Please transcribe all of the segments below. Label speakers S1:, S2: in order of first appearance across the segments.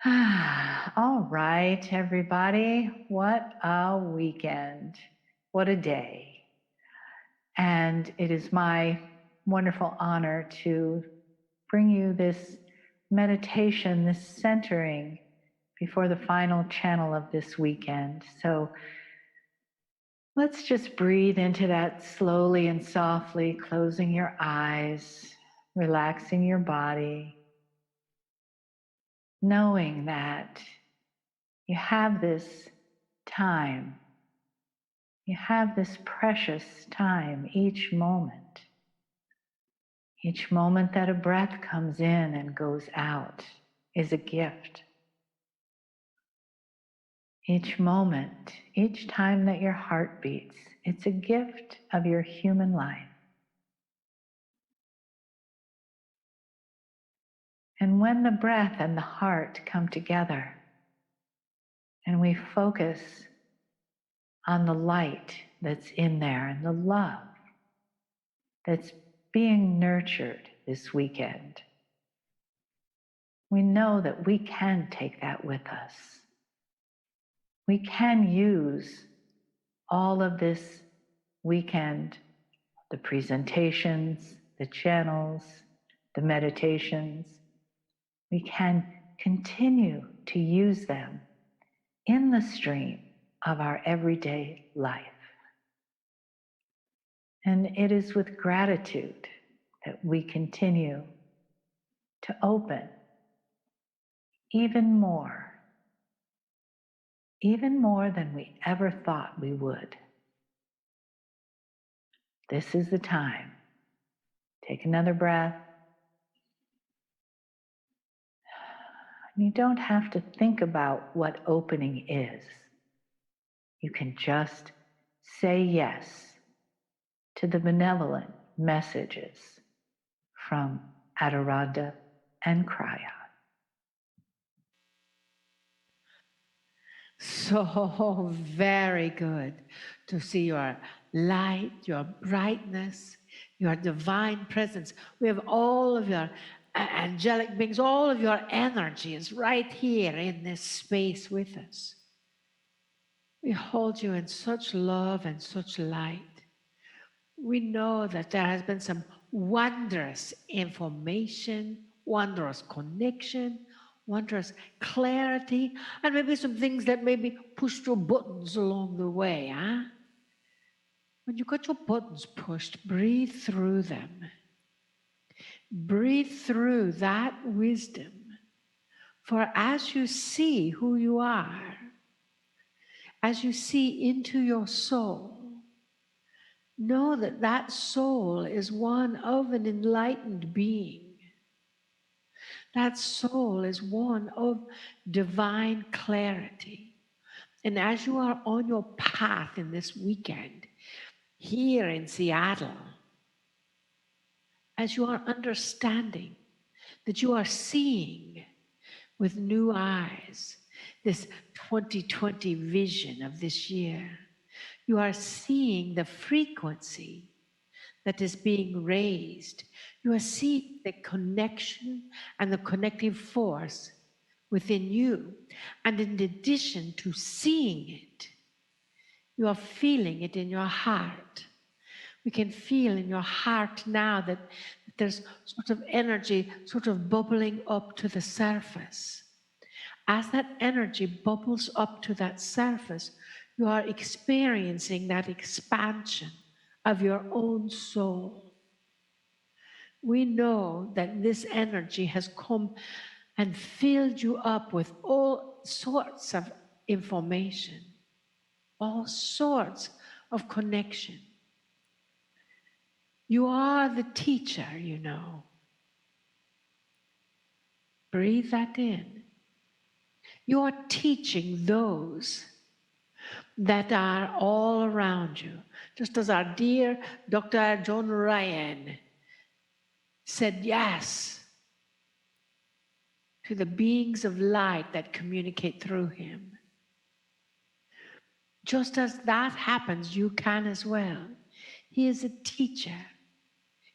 S1: All right, everybody. What a weekend. What a day. And it is my wonderful honor to bring you this meditation, this centering before the final channel of this weekend. So let's just breathe into that slowly and softly, closing your eyes, relaxing your body, knowing that you have this time. You have this precious time each moment. Each moment that a breath comes in and goes out is a gift. Each moment, each time that your heart beats, it's a gift of your human life. And when the breath and the heart come together and we focus on the light that's in there and the love that's being nurtured this weekend, we know that we can take that with us. We can use all of this weekend, the presentations, the channels, the meditations. We can continue to use them in the stream of our everyday life. And it is with gratitude that we continue to open even more than we ever thought we would. This is the time. Take another breath. You don't have to think about what opening is. You can just say yes to the benevolent messages from Adirondda and Kryon.
S2: So very good to see your light, your brightness, your divine presence. We have all of your angelic beings, all of your energy is right here in this space with us. We hold you in such love and such light. We know that there has been some wondrous information, wondrous connection, wondrous clarity, and maybe some things that maybe pushed your buttons along the way, huh? When you got your buttons pushed, breathe through them. Breathe through that wisdom. For as you see who you are, as you see into your soul, know that that soul is one of an enlightened being. That soul is one of divine clarity. And as you are on your path in this weekend, here in Seattle, as you are understanding that you are seeing with new eyes this 2020 vision of this year, you are seeing the frequency that is being raised. You are seeing the connection and the connective force within you. And in addition to seeing it, you are feeling it in your heart. We can feel in your heart now that there's sort of energy sort of bubbling up to the surface. As that energy bubbles up to that surface, you are experiencing that expansion of your own soul. We know that this energy has come and filled you up with all sorts of information, all sorts of connection. You are the teacher, you know. Breathe that in. You are teaching those that are all around you. Just as our dear Dr. John Ryan said yes to the beings of light that communicate through him. Just as that happens, you can as well. He is a teacher.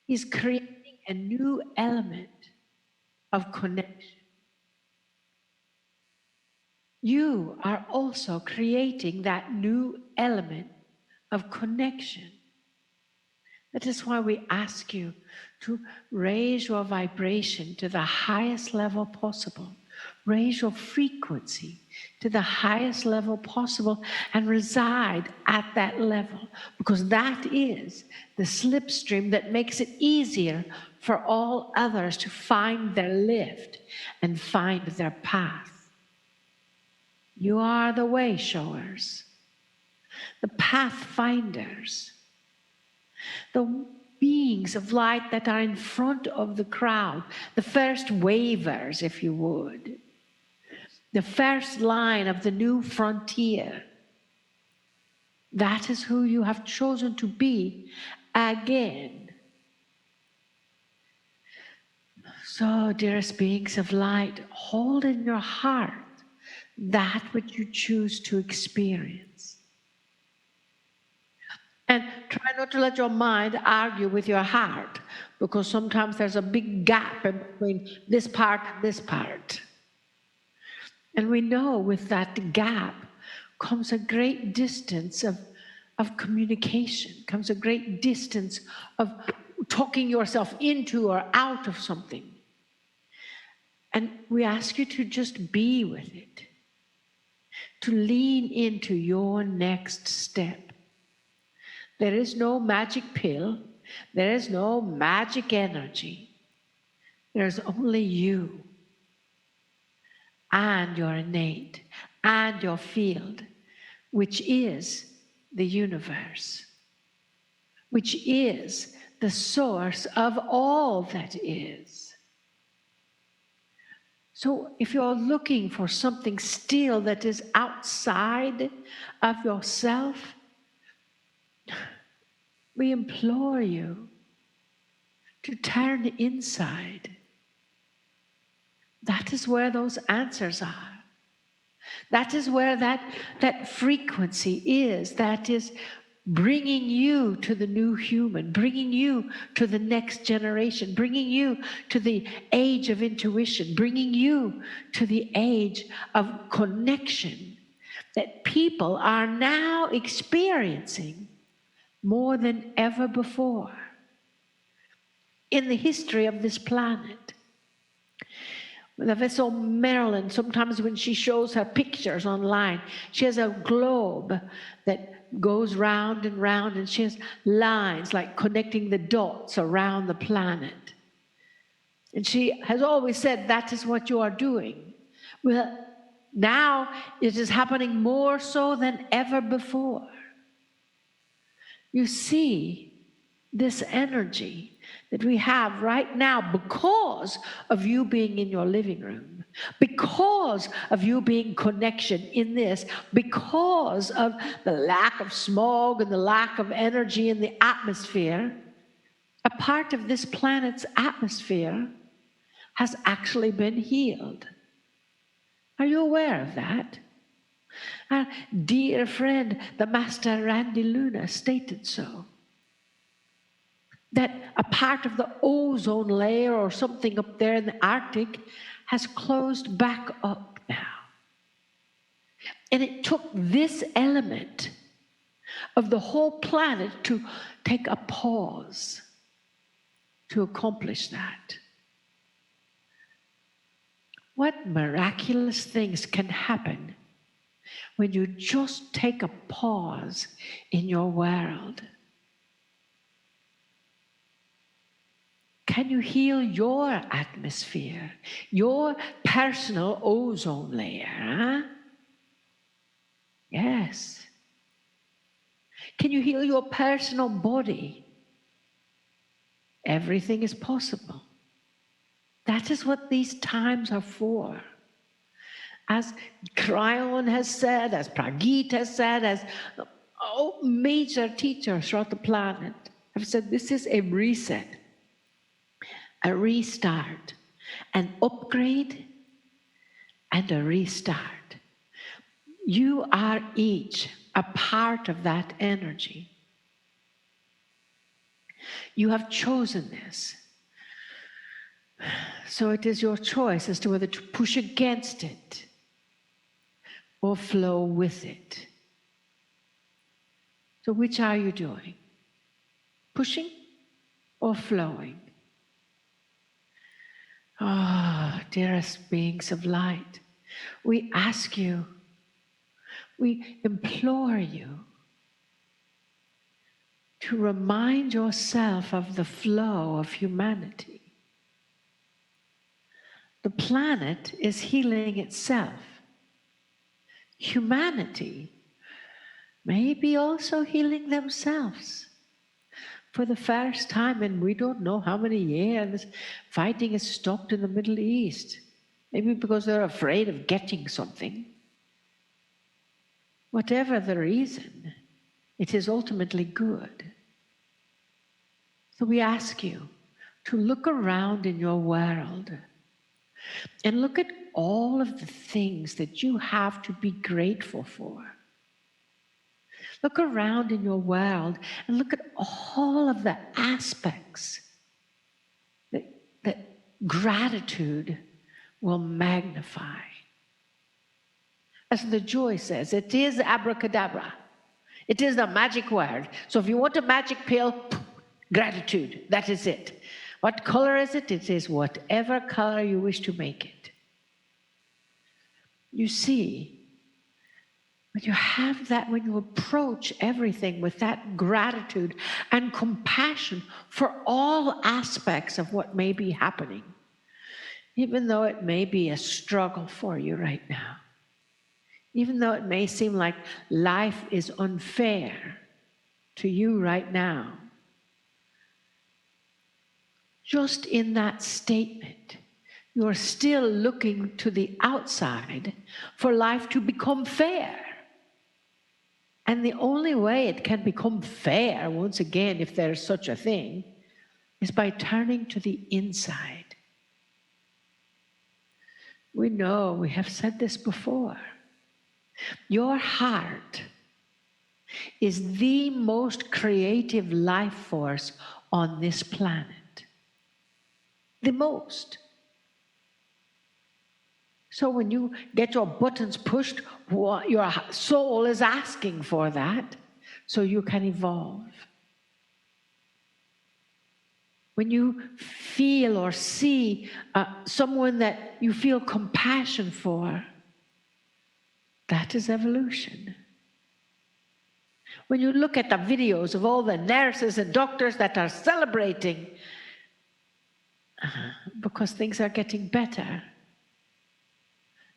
S2: He's creating a new element of connection. you are also creating that new element of connection. That is why we ask you to raise your vibration to the highest level possible. Raise your frequency to the highest level possible and reside at that level, because that is the slipstream that makes it easier for all others to find their lift and find their path. You are the way showers, the pathfinders, the beings of light that are in front of the crowd, the first wavers, if you would, the first line of the new frontier. That is who you have chosen to be again. So, dearest beings of light, hold in your heart that which you choose to experience. And try not to let your mind argue with your heart, because sometimes there's a big gap in between this part and this part. And we know with that gap comes a great distance of communication, comes a great distance of talking yourself into or out of something. And we ask you to just be with it, to lean into your next step. There is no magic pill. There is no magic energy. There's only you and your innate and your field, which is the universe, which is the source of all that is. So if you're looking for something still that is outside of yourself, we implore you to turn inside. That is where those answers are. That is where that frequency is, that is bringing you to the new human, bringing you to the next generation, bringing you to the age of intuition, bringing you to the age of connection that people are now experiencing more than ever before in the history of this planet. The vessel Marilyn, sometimes when she shows her pictures online, she has a globe that goes round and round, and she has lines like connecting the dots around the planet. And she has always said, that is what you are doing. Well, now it is happening more so than ever before. You see this energy that we have right now because of you being in your living room, because of you being connection in this, because of the lack of smog and the lack of energy in the atmosphere. A part of this planet's atmosphere has actually been healed. Are you aware of that? Our dear friend, the Master Randy Luna, stated so. That a part of the ozone layer or something up there in the Arctic has closed back up now. And it took this element of the whole planet to take a pause to accomplish that. What miraculous things can happen when you just take a pause in your world? Can you heal your atmosphere, your personal ozone layer? Huh? Yes. Can you heal your personal body? Everything is possible. That is what these times are for. As Kryon has said, as Pragit has said, as all major teachers throughout the planet have said, this is a reset, a restart, an upgrade, and a restart. You are each a part of that energy. You have chosen this. So it is your choice as to whether to push against it or flow with it. So which are you doing? Pushing or flowing? Ah, dearest beings of light, we ask you, we implore you to remind yourself of the flow of humanity. The planet is healing itself. Humanity may be also healing themselves. For the first time in we don't know how many years, fighting has stopped in the Middle East. Maybe because they're afraid of getting something. Whatever the reason, it is ultimately good. So we ask you to look around in your world and look at all of the things that you have to be grateful for. Look around in your world and look at all of the aspects that gratitude will magnify. As the joy says, it is abracadabra. It is the magic word. So if you want a magic pill, gratitude, that is it. What color is it? It is whatever color you wish to make it. You see, when you have that, when you approach everything with that gratitude and compassion for all aspects of what may be happening, even though it may be a struggle for you right now, even though it may seem like life is unfair to you right now, just in that statement, you're still looking to the outside for life to become fair. And the only way it can become fair, once again, if there's such a thing, is by turning to the inside. We know, we have said this before, your heart is the most creative life force on this planet. The most. So when you get your buttons pushed, your soul is asking for that so you can evolve. When you feel or see someone that you feel compassion for, that is evolution. When you look at the videos of all the nurses and doctors that are celebrating because things are getting better,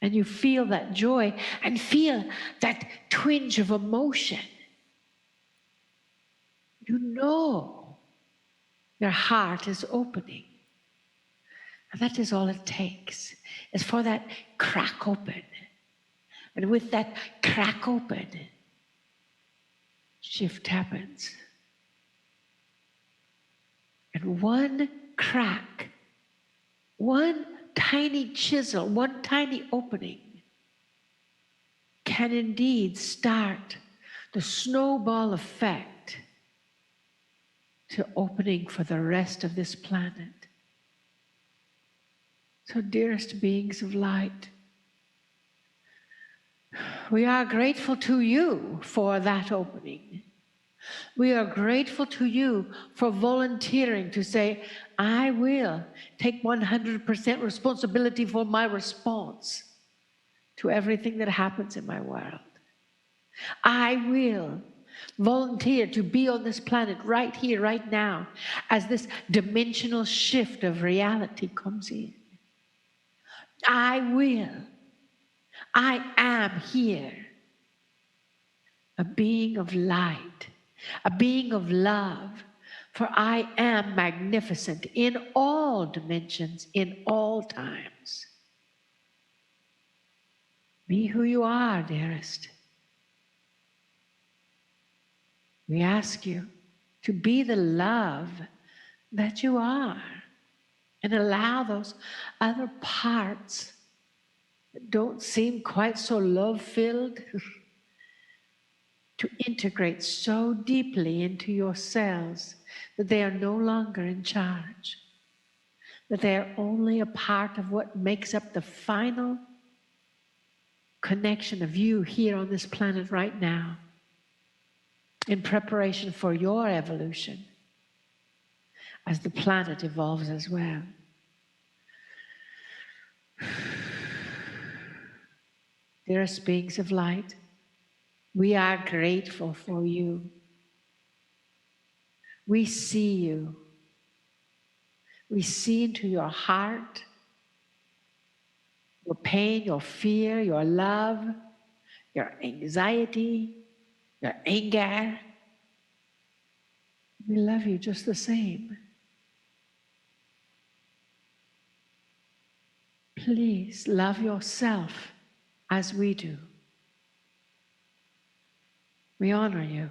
S2: and you feel that joy and feel that twinge of emotion, you know your heart is opening. And that is all it takes, is for that crack open. And with that crack open, shift happens. And one crack, one tiny chisel, one tiny opening can indeed start the snowball effect to opening for the rest of this planet. So, dearest beings of light, we are grateful to you for that opening. We are grateful to you for volunteering to say, I will take 100% responsibility for my response to everything that happens in my world. I will volunteer to be on this planet right here, right now, as this dimensional shift of reality comes in. I am here, a being of light, a being of love, for I am magnificent in all dimensions, in all times. Be who you are, dearest. We ask you to be the love that you are and allow those other parts that don't seem quite so love-filled to integrate so deeply into your cells that they are no longer in charge, that they are only a part of what makes up the final connection of you here on this planet right now in preparation for your evolution as the planet evolves as well. Dearest beings of light, we are grateful for you. We see you. We see into your heart, your pain, your fear, your love, your anxiety, your anger. We love you just the same. Please love yourself as we do. We honor you.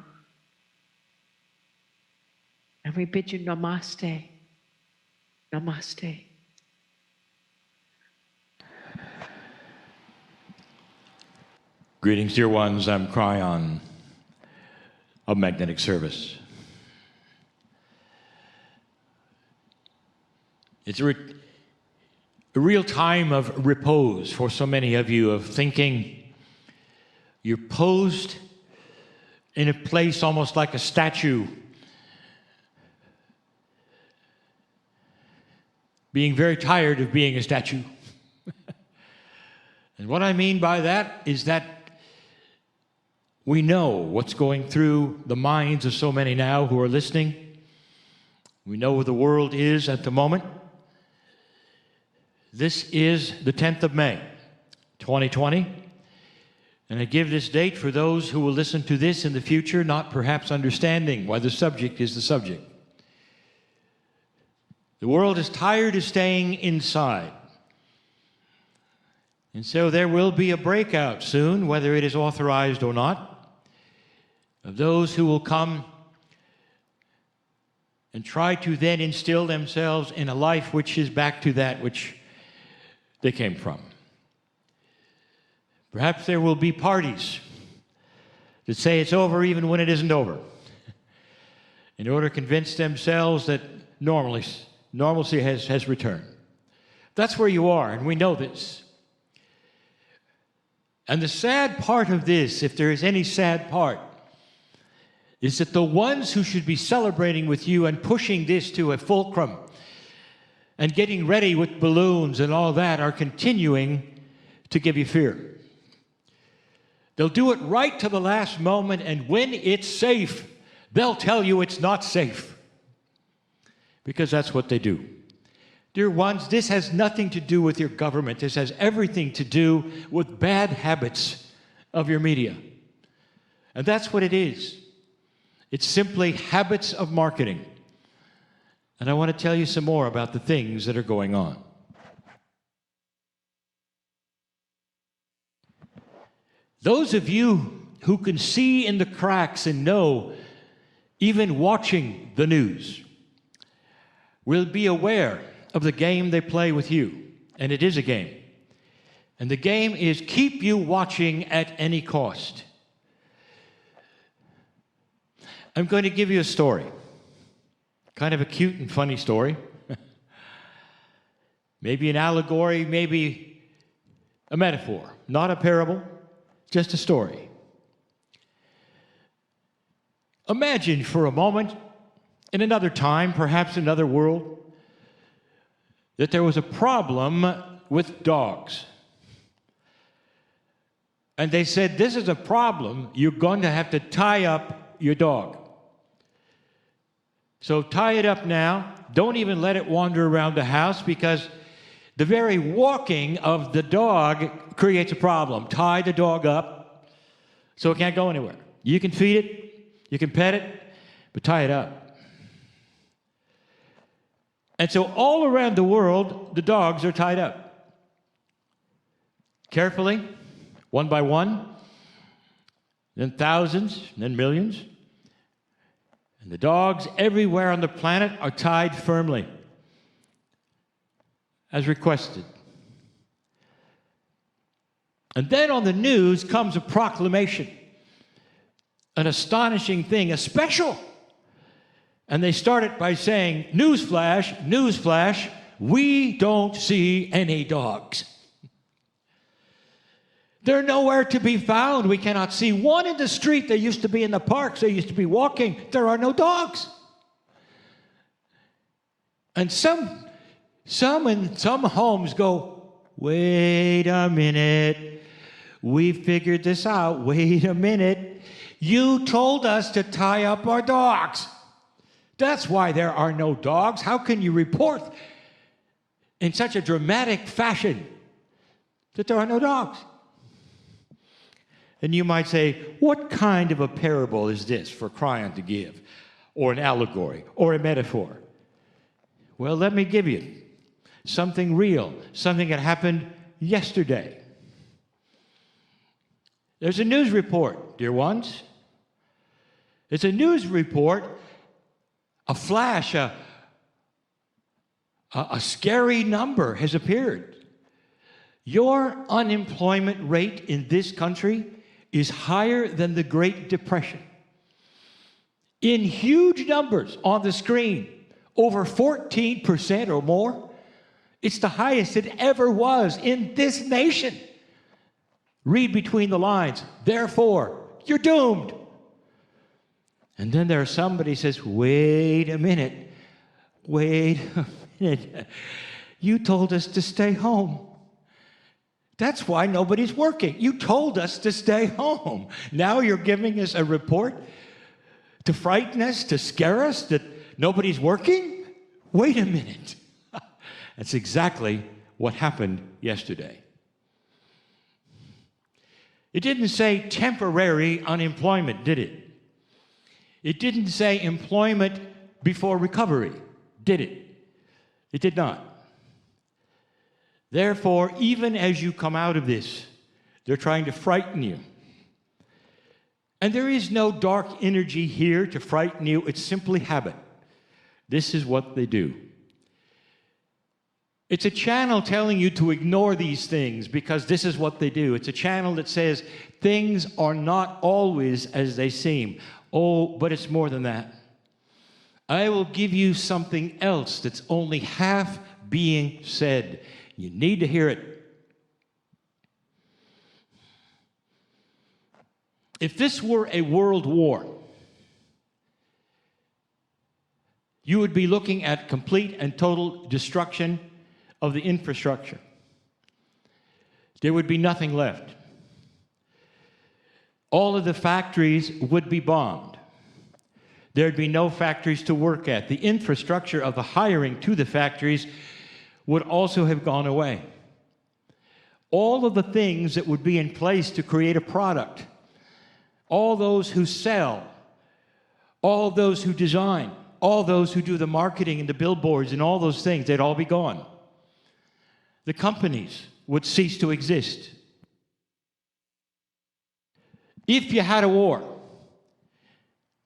S2: And we bid you namaste. Namaste.
S3: Greetings, dear ones. I'm Kryon of Magnetic Service. It's a real time of repose for so many of you, of thinking. You're posed in a place almost like a statue, being very tired of being a statue. And what I mean by that is that we know what's going through the minds of so many now who are listening. We know where the world is at the moment. This is the 10th of May, 2020. And I give this date for those who will listen to this in the future, not perhaps understanding why the subject is the subject. The world is tired of staying inside. And so there will be a breakout soon, whether it is authorized or not, of those who will come and try to then instill themselves in a life which is back to that which they came from. Perhaps there will be parties that say it's over even when it isn't over, in order to convince themselves that normalcy has returned. That's where you are, and we know this. And the sad part of this, if there is any sad part, is that the ones who should be celebrating with you and pushing this to a fulcrum and getting ready with balloons and all that are continuing to give you fear. They'll do it right to the last moment, and when it's safe, they'll tell you it's not safe. Because that's what they do. Dear ones, this has nothing to do with your government. This has everything to do with bad habits of your media. And that's what it is. It's simply habits of marketing. And I want to tell you some more about the things that are going on. Those of you who can see in the cracks and know, even watching the news, will be aware of the game they play with you. And it is a game. And the game is keep you watching at any cost. I'm going to give you a story. Kind of a cute and funny story. Maybe an allegory, maybe a metaphor. Not a parable, just a story. Imagine for a moment, in another time, perhaps another world, that there was a problem with dogs. And they said, this is a problem, you're going to have to tie up your dog. So tie it up now. Don't even let it wander around the house, because the very walking of the dog creates a problem. Tie the dog up so it can't go anywhere. You can feed it, you can pet it, but tie it up. And so all around the world, the dogs are tied up. Carefully, one by one, then thousands, then millions. And the dogs everywhere on the planet are tied firmly, as requested. And then on the news comes a proclamation, an astonishing thing, a special. And they start it by saying, newsflash, newsflash, we don't see any dogs. They're nowhere to be found. We cannot see one in the street. They used to be in the parks. They used to be walking. There are no dogs. And some in some homes go, wait a minute. We figured this out. Wait a minute. You told us to tie up our dogs. That's why there are no dogs. How can you report in such a dramatic fashion that there are no dogs? And you might say, what kind of a parable is this for Kryon to give? Or an allegory, or a metaphor? Well, let me give you something real, something that happened yesterday. There's a news report, dear ones. It's a news report, a flash, a scary number has appeared. Your unemployment rate in this country is higher than the Great Depression. In huge numbers on the screen, over 14% or more. It's the highest it ever was in this nation. Read between the lines. Therefore, you're doomed. And then there's somebody who says, wait a minute. Wait a minute. You told us to stay home. That's why nobody's working. You told us to stay home. Now you're giving us a report to frighten us, to scare us that nobody's working? Wait a minute. That's exactly what happened yesterday. It didn't say temporary unemployment, did it? It didn't say employment before recovery, did it? It did not. Therefore, even as you come out of this, they're trying to frighten you. And there is no dark energy here to frighten you. It's simply habit. This is what they do. It's a channel telling you to ignore these things because this is what they do. It's a channel that says things are not always as they seem. Oh, but it's more than that. I will give you something else that's only half being said. You need to hear it. If this were a world war, you would be looking at complete and total destruction of the infrastructure. There would be nothing left. All of the factories would be bombed. There'd be no factories to work at. The infrastructure of the hiring to the factories would also have gone away. All of the things that would be in place to create a product, all those who sell, all those who design, all those who do the marketing and the billboards and all those things, they'd all be gone. The companies would cease to exist. If you had a war,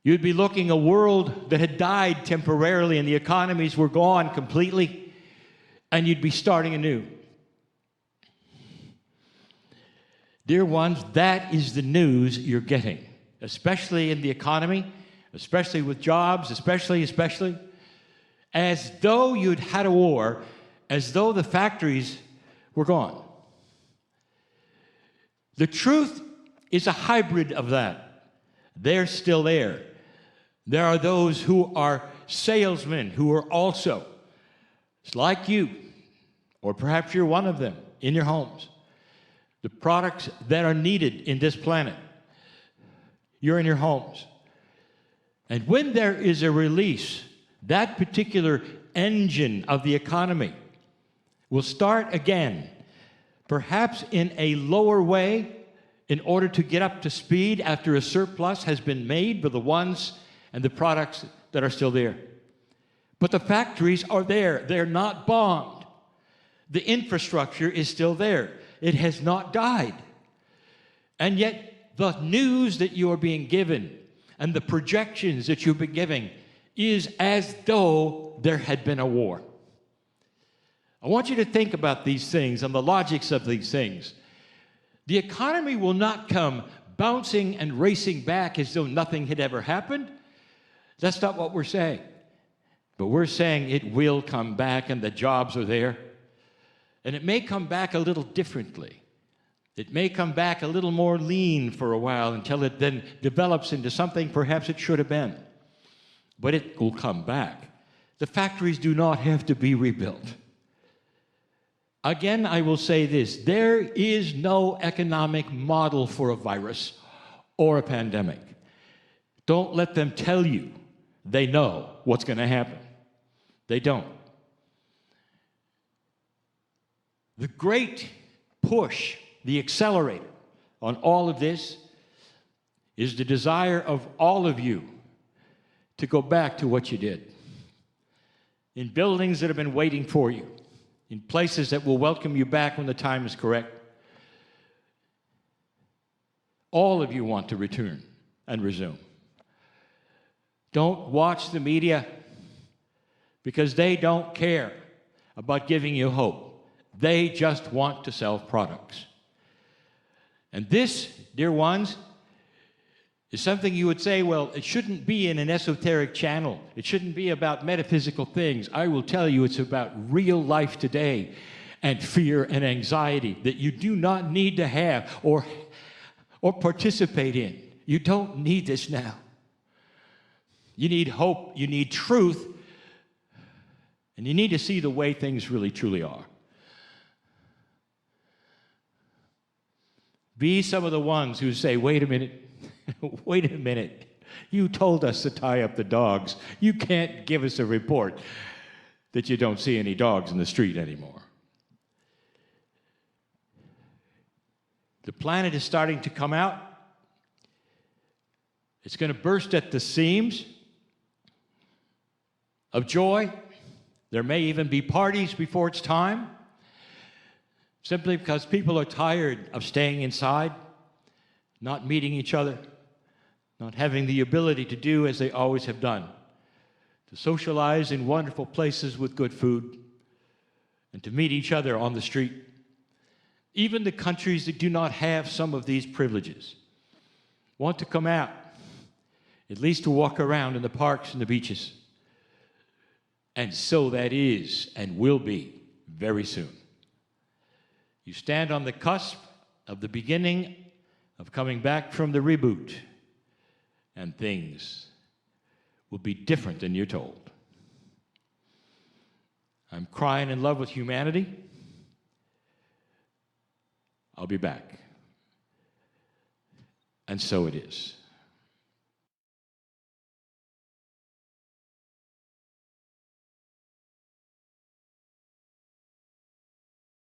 S3: you'd be looking at a world that had died temporarily and the economies were gone completely, and you'd be starting anew. Dear ones, that is the news you're getting, especially in the economy, especially with jobs, especially, as though you'd had a war, as though the factories were gone. The truth is a hybrid of that. They're still there. There are those who are salesmen who are also, it's like you, or perhaps you're one of them in your homes. The products that are needed in this planet, you're in your homes. And when there is a release, that particular engine of the economy will start again, perhaps in a lower way, in order to get up to speed after a surplus has been made for the ones and the products that are still there. But the factories are there. They're not bombed. The infrastructure is still there. It has not died. And yet, the news that you are being given and the projections that you've been giving is as though there had been a war. I want you to think about these things and the logics of these things. The economy will not come bouncing and racing back as though nothing had ever happened. That's not what we're saying. But we're saying it will come back and the jobs are there. And it may come back a little differently. It may come back a little more lean for a while until it then develops into something perhaps it should have been. But it will come back. The factories do not have to be rebuilt. Again, I will say this. There is no economic model for a virus or a pandemic. Don't let them tell you they know what's going to happen. They don't. The great push, the accelerator on all of this is the desire of all of you to go back to what you did. In buildings that have been waiting for you, in places that will welcome you back when the time is correct. All of you want to return and resume. Don't watch the media because they don't care about giving you hope. They just want to sell products. And this, dear ones, is something you would say, well, it shouldn't be in an esoteric channel. It shouldn't be about metaphysical things. I will tell you it's about real life today and fear and anxiety that you do not need to have or participate in. You don't need this now. You need hope, you need truth, and you need to see the way things really truly are. Be some of the ones who say, wait a minute, wait a minute. You told us to tie up the dogs. You can't give us a report that you don't see any dogs in the street anymore. The planet is starting to come out. It's going to burst at the seams of joy. There may even be parties before it's time, simply because people are tired of staying inside, not meeting each other, not having the ability to do as they always have done, to socialize in wonderful places with good food, and to meet each other on the street. Even the countries that do not have some of these privileges want to come out, at least to walk around in the parks and the beaches. And so that is and will be very soon. You stand on the cusp of the beginning of coming back from the reboot, and things will be different than you're told. I'm crying in love with humanity. I'll be back. And so it is.